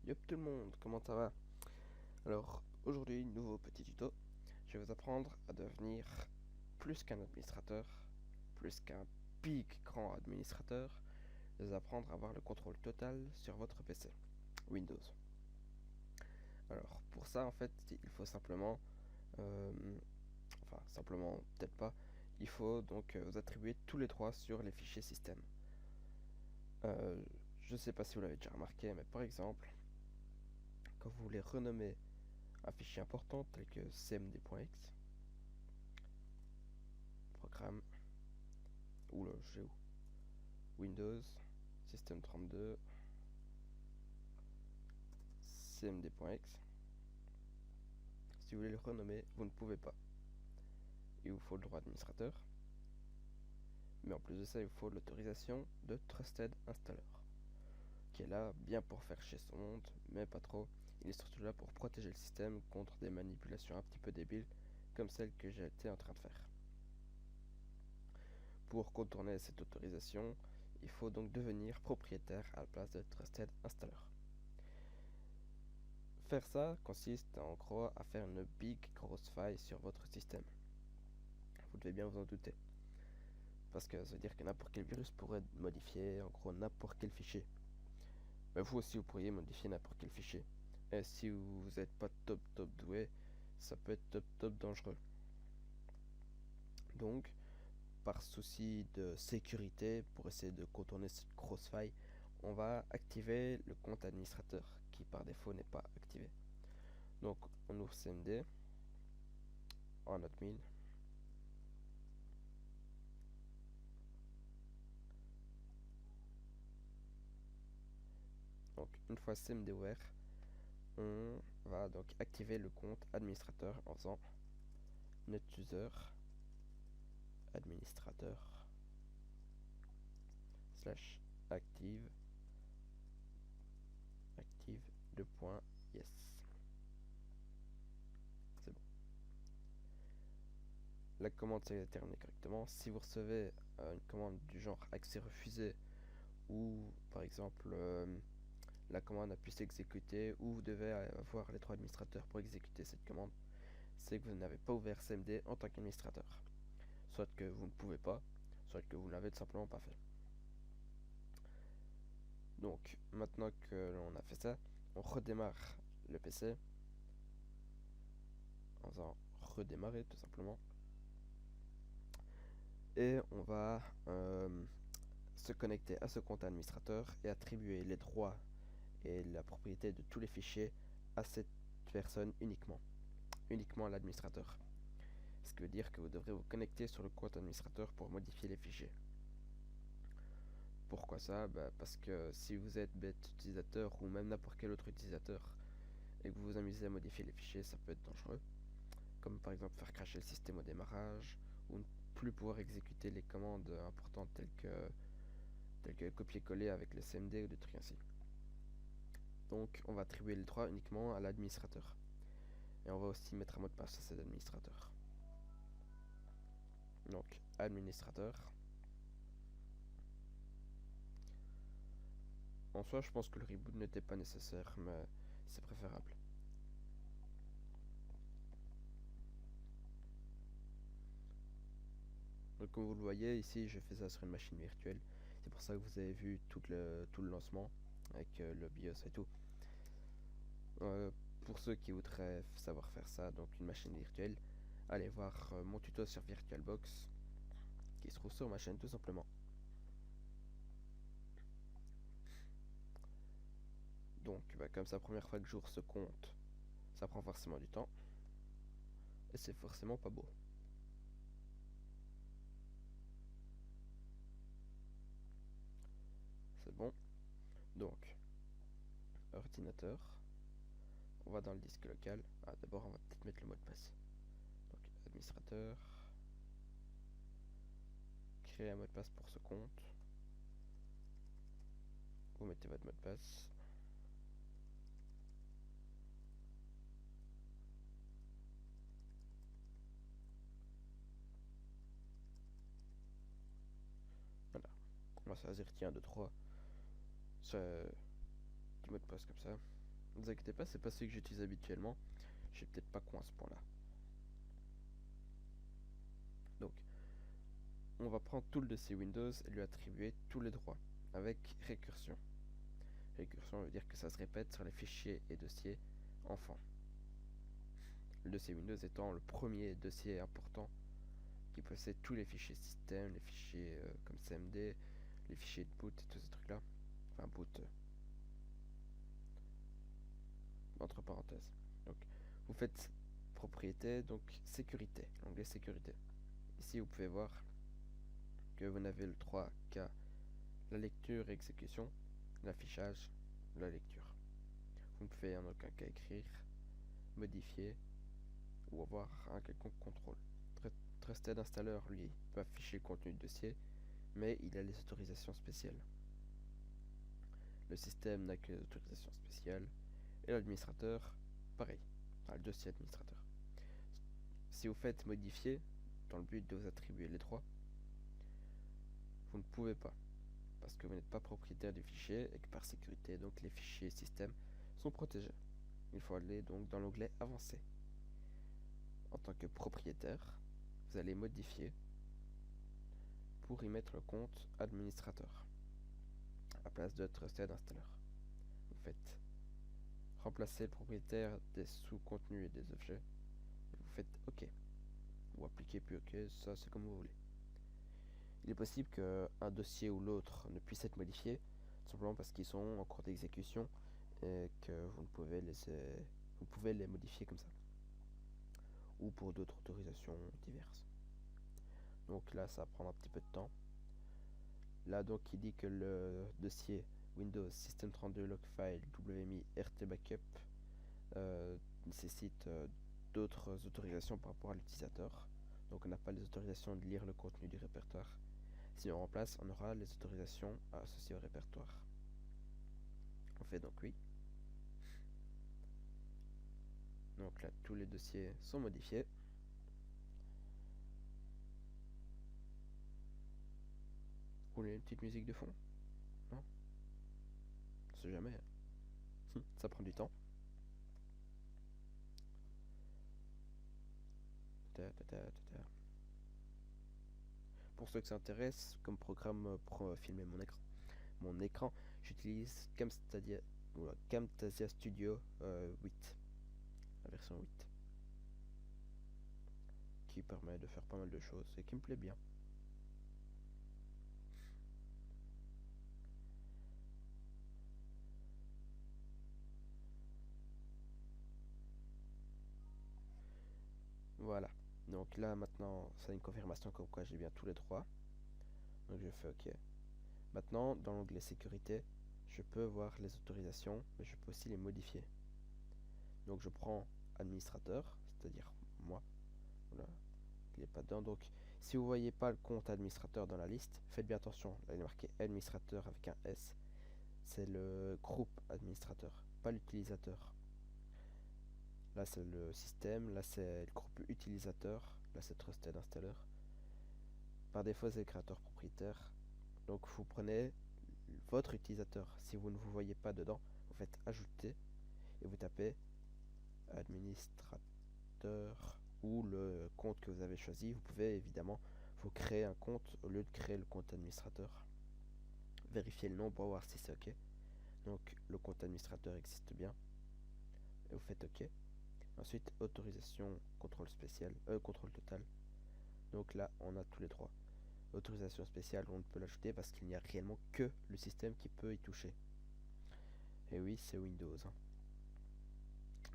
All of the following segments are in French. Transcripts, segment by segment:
Yop tout le monde, comment ça va? Alors, aujourd'hui, nouveau petit tuto. Je vais vous apprendre à devenir plus qu'un administrateur, plus qu'un big grand administrateur. Je vais vous apprendre à avoir le contrôle total sur votre PC, Windows. Alors, pour ça, en fait, il faut simplement, euh, enfin, simplement, peut-être pas, il faut donc vous attribuer tous les trois sur les fichiers système. Je ne sais pas si vous l'avez déjà remarqué, mais par exemple, quand vous voulez renommer un fichier important tel que cmd.x, programme, ou le j'ai où Windows, système32, cmd.x. Si vous voulez le renommer, vous ne pouvez pas. Il vous faut le droit administrateur, mais en plus de ça, il vous faut l'autorisation de Trusted Installer, qui est là bien pour faire chier son monde, mais pas trop. Il est surtout là pour protéger le système contre des manipulations un petit peu débiles, comme celle que j'ai été en train de faire. Pour contourner cette autorisation, il faut donc devenir propriétaire à la place de Trusted Installer. Faire ça consiste en gros à faire une big grosse faille sur votre système. Vous devez bien vous en douter. Parce que ça veut dire que n'importe quel virus pourrait modifier en gros n'importe quel fichier. Mais vous aussi vous pourriez modifier n'importe quel fichier. Et si vous n'êtes pas top doué, ça peut être top dangereux. Donc, par souci de sécurité, pour essayer de contourner cette grosse faille, on va activer le compte administrateur qui par défaut n'est pas activé. Donc on ouvre CMD en admin. Donc une fois CMD ouvert, on va donc activer le compte administrateur en faisant netuser administrateur slash active 2.yes. C'est bon. La commande s'est terminée correctement. Si vous recevez une commande du genre accès refusé, ou par exemple la commande a pu s'exécuter, ou vous devez avoir les trois administrateurs pour exécuter cette commande, c'est que vous n'avez pas ouvert CMD en tant qu'administrateur. Soit que vous ne pouvez pas, soit que vous ne l'avez tout simplement pas fait. Donc maintenant que l'on a fait ça, on redémarre le PC en faisant redémarrer tout simplement. Et on va se connecter à ce compte administrateur et attribuer les droits et la propriété de tous les fichiers à cette personne uniquement à l'administrateur. Ce qui veut dire que vous devrez vous connecter sur le compte administrateur pour modifier les fichiers. Pourquoi ça? Parce que si vous êtes bête utilisateur ou même n'importe quel autre utilisateur et que vous vous amusez à modifier les fichiers, ça peut être dangereux. Comme par exemple faire crasher le système au démarrage ou ne plus pouvoir exécuter les commandes importantes telles que copier-coller avec le CMD ou des trucs ainsi. Donc on va attribuer les droits uniquement à l'administrateur. Et on va aussi mettre un mot de passe à cet administrateur. Donc administrateur. En soi, je pense que le reboot n'était pas nécessaire, mais c'est préférable. Donc comme vous le voyez, ici je fais ça sur une machine virtuelle. C'est pour ça que vous avez vu tout le lancement avec le BIOS et tout. Pour ceux qui voudraient savoir faire ça, donc une machine virtuelle, allez voir mon tuto sur VirtualBox qui se trouve sur ma chaîne tout simplement. Donc comme c'est la première fois que j'ouvre ce compte, ça prend forcément du temps et c'est forcément pas beau. C'est bon. Donc ordinateur, on va dans le disque local. D'abord on va peut-être mettre le mot de passe. Donc administrateur, créer un mot de passe pour ce compte. Vous mettez votre mot de passe. Voilà. On va choisir tiens 2 3. Ce petit mot de passe comme ça. Ne vous inquiétez pas, c'est pas celui que j'utilise habituellement. Je suis peut-être pas con à ce point-là. Donc, on va prendre tout le dossier Windows et lui attribuer tous les droits avec récursion. Récursion veut dire que ça se répète sur les fichiers et dossiers enfants. Le dossier Windows étant le premier dossier important qui possède tous les fichiers système, les fichiers comme CMD, les fichiers de boot et tous ces trucs là. Enfin boot entre parenthèses. Donc vous faites propriété, donc sécurité, l'onglet sécurité. Ici vous pouvez voir que vous n'avez le droit qu'à la lecture et exécution, l'affichage, la lecture. Vous ne pouvez en aucun cas écrire, modifier ou avoir un quelconque contrôle. Trusted Installer, lui, peut afficher le contenu du dossier, mais il a les autorisations spéciales. Le système n'a que les autorisations spéciales, et l'administrateur, pareil, le dossier administrateur. Si vous faites modifier, dans le but de vous attribuer les droits, vous ne pouvez pas, parce que vous n'êtes pas propriétaire du fichier, et que par sécurité, donc les fichiers système sont protégés. Il faut aller donc dans l'onglet avancé. En tant que propriétaire, vous allez modifier pour y mettre le compte administrateur à la place de Trusted Installer. Vous faites remplacer le propriétaire des sous-contenus et des objets et vous faites OK ou appliquer puis OK, ça c'est comme vous voulez. Il est possible qu'un dossier ou l'autre ne puisse être modifié simplement parce qu'ils sont en cours d'exécution et que vous pouvez les modifier comme ça ou pour d'autres autorisations diverses. Donc là ça va prendre un petit peu de temps. Là donc il dit que le dossier Windows System 32 Logfile WMI RT Backup nécessite d'autres autorisations par rapport à l'utilisateur. Donc on n'a pas les autorisations de lire le contenu du répertoire. Si on remplace, on aura les autorisations associées au répertoire. On fait donc oui. Donc là tous les dossiers sont modifiés. Vous voulez une petite musique de fond? Non? On sait jamais. Ça prend du temps. Pour ceux que ça intéresse, comme programme pour filmer mon écran, j'utilise Camtasia Studio 8, la version 8, qui permet de faire pas mal de choses et qui me plaît bien. Voilà, donc là maintenant c'est une confirmation comme quoi j'ai bien tous les droits, donc je fais OK. Maintenant dans l'onglet sécurité, je peux voir les autorisations, mais je peux aussi les modifier. Donc je prends administrateur, c'est-à-dire moi, voilà, il n'est pas dedans. Donc si vous ne voyez pas le compte administrateur dans la liste, faites bien attention, là il est marqué administrateur avec un S, c'est le groupe administrateur, pas l'utilisateur. Là c'est le système, là c'est le groupe utilisateur, là c'est Trusted Installer. Par défaut c'est le créateur propriétaire. Donc vous prenez votre utilisateur. Si vous ne vous voyez pas dedans, vous faites ajouter et vous tapez administrateur ou le compte que vous avez choisi. Vous pouvez évidemment vous créer un compte au lieu de créer le compte administrateur. Vérifiez le nom pour voir si c'est OK. Donc le compte administrateur existe bien. Et vous faites OK. Ensuite, autorisation, contrôle spécial, contrôle total. Donc là, on a tous les droits. Autorisation spéciale, on ne peut l'ajouter parce qu'il n'y a réellement que le système qui peut y toucher. Et oui, c'est Windows.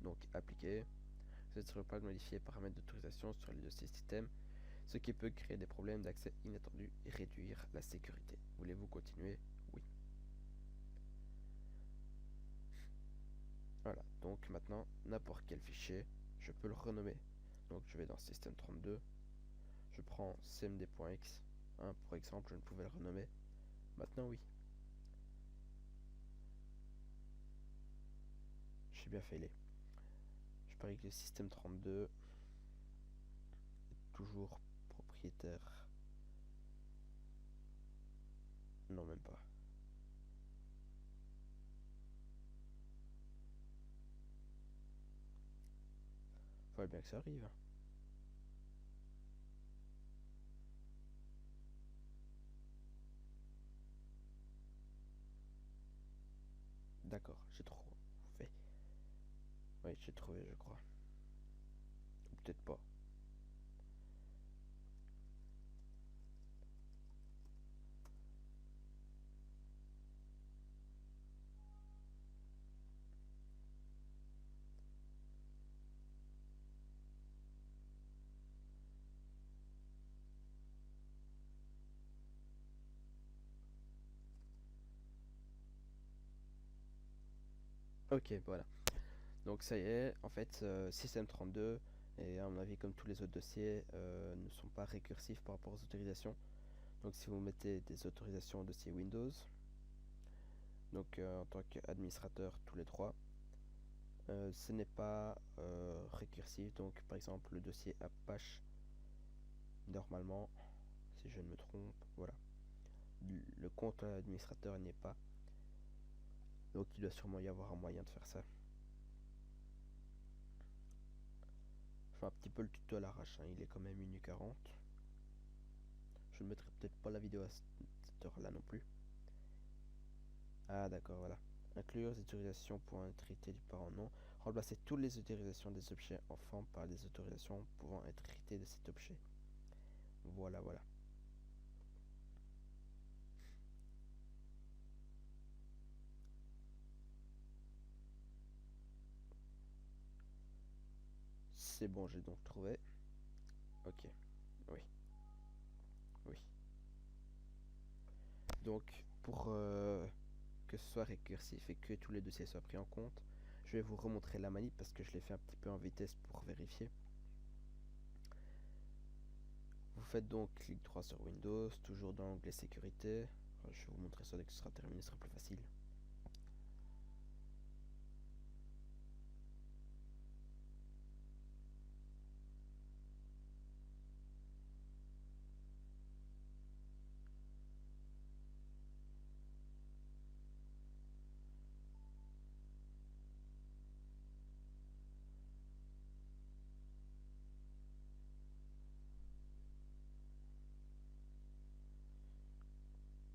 Donc, appliquer. Vous êtes sur le point de modifier les paramètres d'autorisation sur les dossiers système, ce qui peut créer des problèmes d'accès inattendus et réduire la sécurité. Voulez-vous continuer? Oui. Voilà, donc maintenant, n'importe quel fichier, je peux le renommer. Donc je vais dans System 32, je prends cmd.x, pour exemple, je ne pouvais le renommer. Maintenant, oui. Je suis bien failé. Je parie que le System 32 est toujours propriétaire. Non, même pas. Faut bien que ça arrive. D'accord, j'ai trouvé. Oui, j'ai trouvé, je crois. Ou peut-être pas. Ok, voilà. Donc ça y est, en fait, système 32, et à mon avis, comme tous les autres dossiers, ne sont pas récursifs par rapport aux autorisations. Donc si vous mettez des autorisations au dossier Windows, donc en tant qu'administrateur tous les trois, ce n'est pas récursif. Donc par exemple le dossier Apache, normalement, si je ne me trompe, voilà, le compte administrateur n'y est pas. Donc il doit sûrement y avoir un moyen de faire ça. Je fais un petit peu le tuto à l'arrache, hein, il est quand même 1h40. Je ne mettrai peut-être pas la vidéo à cette heure-là non plus. Ah d'accord, voilà. Inclure les autorisations pouvant être héritées du parent non. Remplacer toutes les autorisations des objets enfants par les autorisations pouvant être héritées de cet objet. Voilà, voilà. C'est bon, j'ai donc trouvé. Ok, oui, oui. Donc, pour que ce soit récursif et que tous les dossiers soient pris en compte, je vais vous remontrer la manip parce que je l'ai fait un petit peu en vitesse pour vérifier. Vous faites donc clic droit sur Windows, toujours dans l'onglet sécurité. Je vais vous montrer ça dès que ce sera terminé, ce sera plus facile.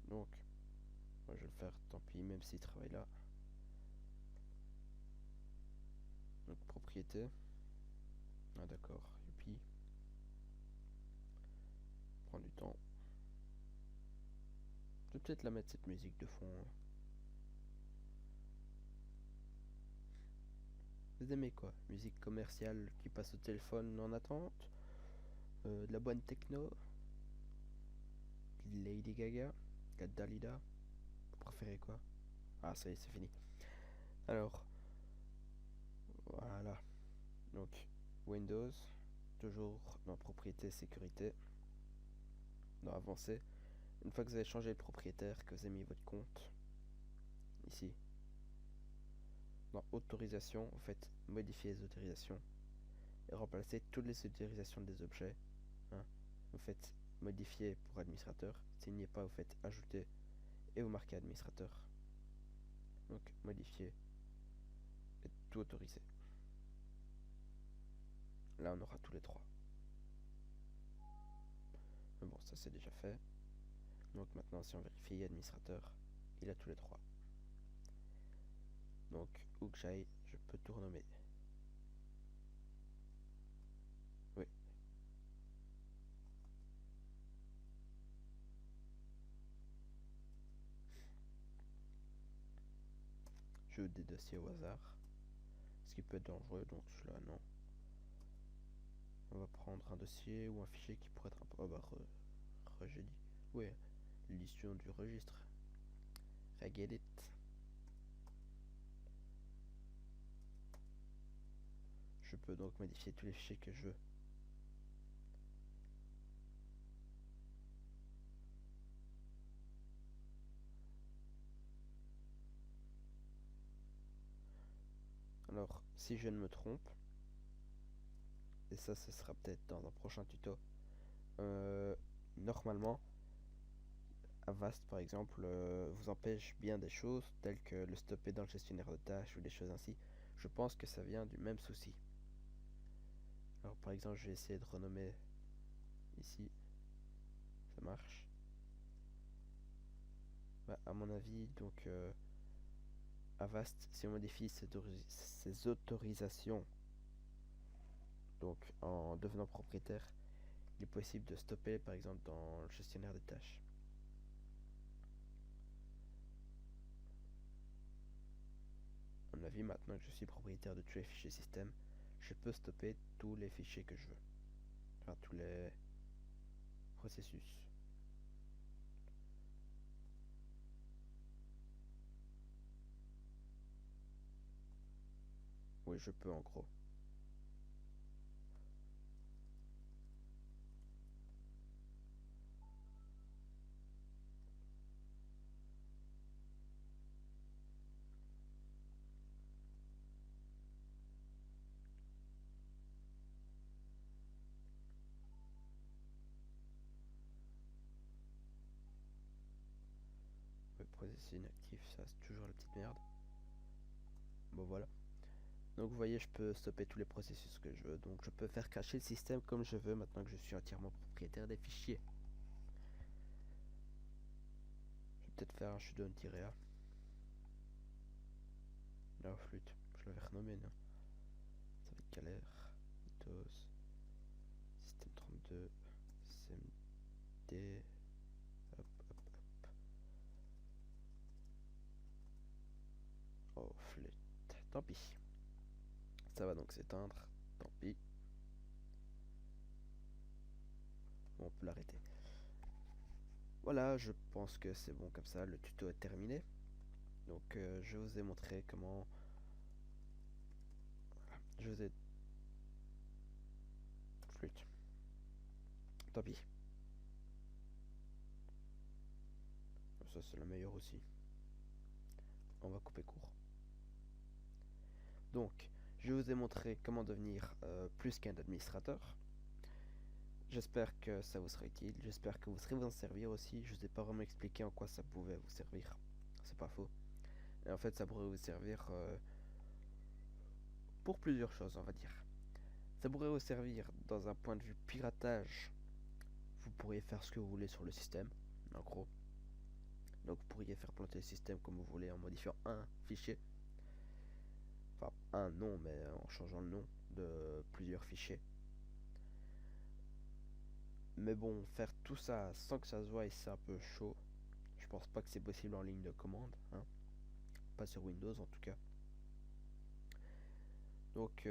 Donc, moi je vais le faire, tant pis, même s'il travaille là. Donc, propriété. Ah d'accord, youpi. Prend du temps. Je vais peut-être la mettre cette musique de fond. Vous aimez quoi? Musique commerciale qui passe au téléphone en attente? De la bonne techno? Lady Gaga? La Dalida? Vous préférez quoi? Ah ça y est, c'est fini. Alors, voilà. Donc, Windows, toujours dans propriété sécurité, dans avancé. Une fois que vous avez changé le propriétaire, que vous avez mis votre compte, ici, dans autorisation, vous faites modifier les autorisations et remplacer toutes les autorisations des objets. Hein. Vous faites modifier pour administrateur. S'il n'y est pas, vous faites ajouter et vous marquez administrateur. Donc modifier et tout autoriser. Là, on aura tous les trois. Mais bon, ça c'est déjà fait. Donc maintenant, si on vérifie administrateur, il a tous les trois. Donc, où que j'aille, je peux tout renommer. Oui. Je des dossiers au hasard. Ce qui peut être dangereux, donc là non. On va prendre un dossier ou un fichier qui pourrait être un peu... Oh bah, j'ai dit. Oui, l'issue du registre. I get it. Je peux donc modifier tous les fichiers que je veux. Alors, si je ne me trompe, et ça ce sera peut-être dans un prochain tuto, normalement, Avast par exemple vous empêche bien des choses telles que le stopper dans le gestionnaire de tâches ou des choses ainsi. Je pense que ça vient du même souci. Alors par exemple, je vais essayer de renommer ici. Ça marche. Bah, à mon avis, donc Avast, si on modifie ses autorisations, donc en devenant propriétaire, il est possible de stopper par exemple dans le gestionnaire des tâches. À mon avis, maintenant que je suis propriétaire de tous les fichiers système, je peux stopper tous les fichiers que je veux. Enfin, tous les processus. Oui, je peux en gros. Le processus inactif, ça c'est toujours la petite merde. Bon voilà. Donc vous voyez, je peux stopper tous les processus que je veux. Donc je peux faire cacher le système comme je veux maintenant que je suis entièrement propriétaire des fichiers. Je vais peut-être faire un sudo-a. La flûte, je l'avais renommé, non? Ça va être galère. Mythos. Système 32. CMD. Hop, hop, hop. Oh, flûte. Tant pis. Ça va donc s'éteindre. Tant pis. Bon, on peut l'arrêter. Voilà, je pense que c'est bon comme ça. Le tuto est terminé. Donc, je vous ai montré comment. Voilà, je vous ai. Flûte. Tant pis. Ça, c'est la meilleure aussi. On va couper court. Donc, je vous ai montré comment devenir plus qu'un administrateur. J'espère que ça vous sera utile. J'espère que vous saurez vous en servir aussi. Je ne vous ai pas vraiment expliqué en quoi ça pouvait vous servir. C'est pas faux. Et en fait, ça pourrait vous servir pour plusieurs choses, on va dire. Ça pourrait vous servir dans un point de vue piratage. Vous pourriez faire ce que vous voulez sur le système, en gros. Donc vous pourriez faire planter le système comme vous voulez en modifiant un fichier. Enfin, un nom, mais en changeant le nom de plusieurs fichiers. Mais bon, faire tout ça sans que ça se voie, c'est un peu chaud. Je pense pas que c'est possible en ligne de commande, hein. Pas sur Windows en tout cas. Donc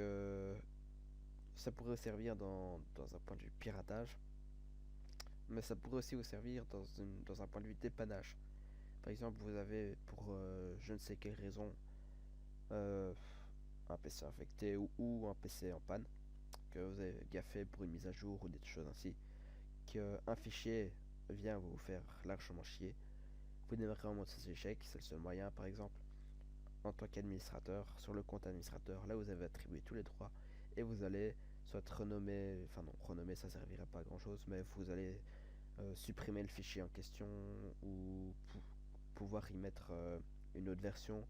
ça pourrait vous servir dans un point de vue piratage. Mais ça pourrait aussi vous servir dans un point de vue dépannage. Par exemple, vous avez pour je ne sais quelle raison euh, un PC infecté ou un PC en panne, que vous avez gaffé pour une mise à jour ou des choses ainsi, qu'un fichier vient vous faire largement chier. Vous démarrez en mode échec, c'est le seul moyen par exemple, en tant qu'administrateur, sur le compte administrateur, là vous avez attribué tous les droits et vous allez soit renommer, enfin non, renommer ça servirait pas à grand chose, mais vous allez supprimer le fichier en question ou pouvoir y mettre une autre version.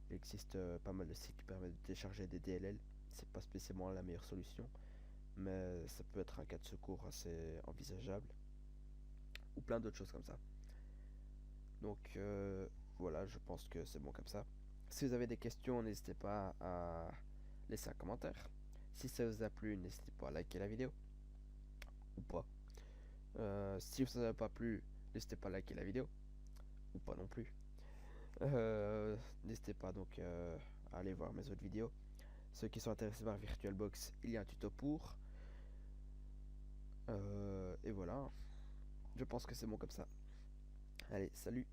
Il existe pas mal de sites qui permettent de télécharger des DLL. C'est pas spécialement la meilleure solution, mais ça peut être un cas de secours assez envisageable. Ou plein d'autres choses comme ça. Donc voilà, je pense que c'est bon comme ça. Si vous avez des questions, n'hésitez pas à laisser un commentaire. Si ça vous a plu, n'hésitez pas à liker la vidéo. Ou pas. Si ça vous a pas plu, n'hésitez pas à liker la vidéo. Ou pas non plus. N'hésitez pas donc à aller voir mes autres vidéos. Ceux qui sont intéressés par VirtualBox, il y a un tuto pour. Et voilà. Je pense que c'est bon comme ça. Allez, salut!